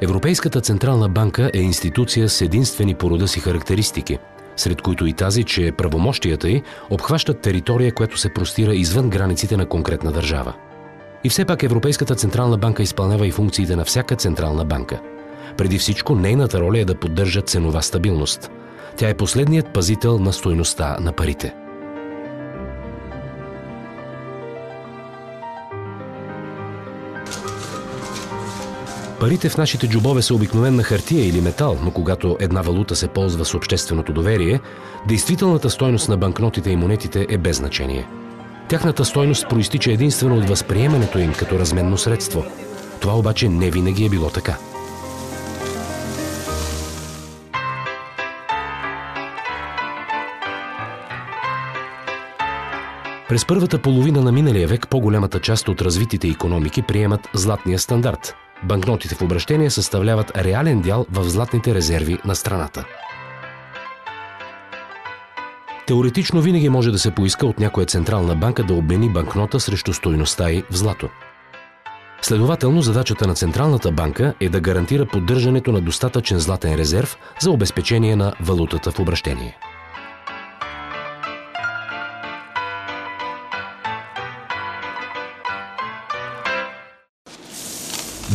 Европейската централна банка е институция с единствени по рода си характеристики, сред които и тази, че правомощията й обхващат територия, която се простира извън границите на конкретна държава. И все пак Европейската централна банка изпълнява и функциите на всяка централна банка. Преди всичко, нейната роля е да поддържа ценова стабилност. Тя е последният пазител на стойността на парите. Парите в нашите джобове са обикновена хартия или метал, но когато една валута се ползва с общественото доверие, действителната стойност на банкнотите и монетите е без значение. Тяхната стойност проистича единствено от възприемането им като разменно средство. Това обаче не винаги е било така. През първата половина на миналия век по-голямата част от развитите икономики приемат златния стандарт. Банкнотите в обращение съставляват реален дял в златните резерви на страната. Теоретично винаги може да се поиска от някоя централна банка да обмени банкнота срещу стойността й в злато. Следователно, задачата на Централната банка е да гарантира поддържането на достатъчен златен резерв за обезпечение на валутата в обращение.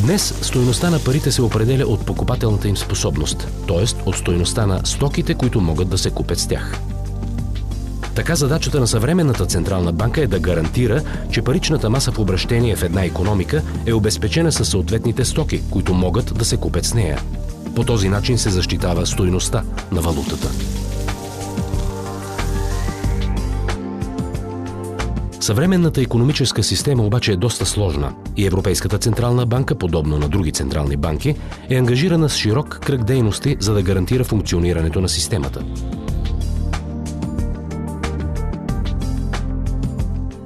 Днес стойността на парите се определя от покупателната им способност, т.е. от стойността на стоките, които могат да се купят с тях. Така задачата на съвременната централна банка е да гарантира, че паричната маса в обращение в една икономика е обезпечена със съответните стоки, които могат да се купят с нея. По този начин се защитава стойността на валутата. Съвременната икономическа система обаче е доста сложна и Европейската централна банка, подобно на други централни банки, е ангажирана с широк кръг дейности, за да гарантира функционирането на системата.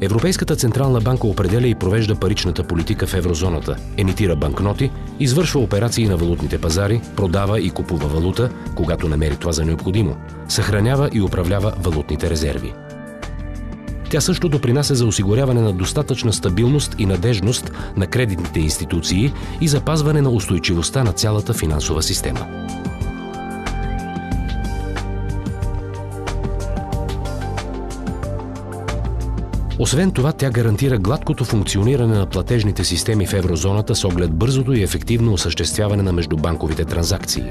Европейската централна банка определя и провежда паричната политика в еврозоната, емитира банкноти, извършва операции на валутните пазари, продава и купува валута, когато намери това за необходимо, съхранява и управлява валутните резерви. Тя също допринася за осигуряване на достатъчна стабилност и надежност на кредитните институции и запазване на устойчивостта на цялата финансова система. Освен това, тя гарантира гладкото функциониране на платежните системи в еврозоната с оглед бързото и ефективно осъществяване на междубанковите транзакции.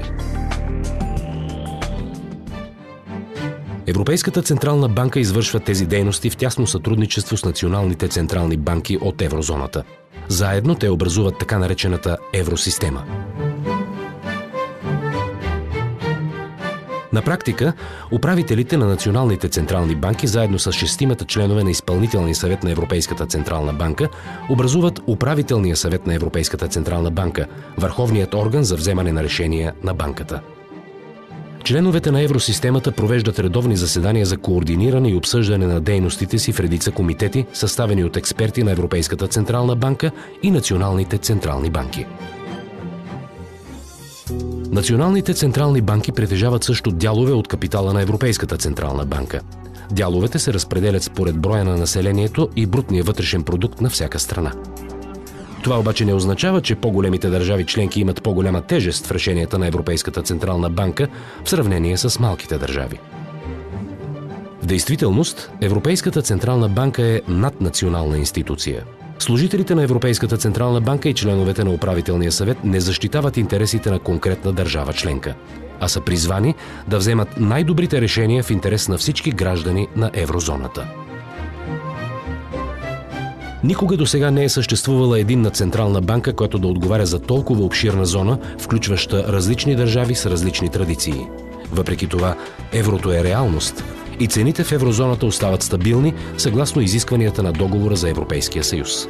Европейската централна банка извършва тези дейности в тясно сътрудничество с националните централни банки от еврозоната. Заедно те образуват така наречената евросистема. На практика, управителите на националните централни банки, заедно с 6 членове на изпълнителния съвет на Европейската централна банка, образуват управителния съвет на Европейската централна банка, върховният орган за вземане на решения на банката. Членовете на евросистемата провеждат редовни заседания за координиране и обсъждане на дейностите си в редица комитети, съставени от експерти на Европейската централна банка и националните централни банки. Националните централни банки притежават също дялове от капитала на Европейската централна банка. Дяловете се разпределят според броя на населението и брутния вътрешен продукт на всяка страна. Това обаче не означава, че по-големите държави членки имат по-голяма тежест в решенията на Европейската централна банка в сравнение с малките държави. В действителност, Европейската централна банка е наднационална институция. Служителите на Европейската централна банка и членовете на управителния съвет не защитават интересите на конкретна държава членка, а са призвани да вземат най-добрите решения в интерес на всички граждани на еврозоната. Никога досега не е съществувала единна централна банка, която да отговаря за толкова обширна зона, включваща различни държави с различни традиции. Въпреки това, еврото е реалност и цените в еврозоната остават стабилни съгласно изискванията на договора за Европейския съюз.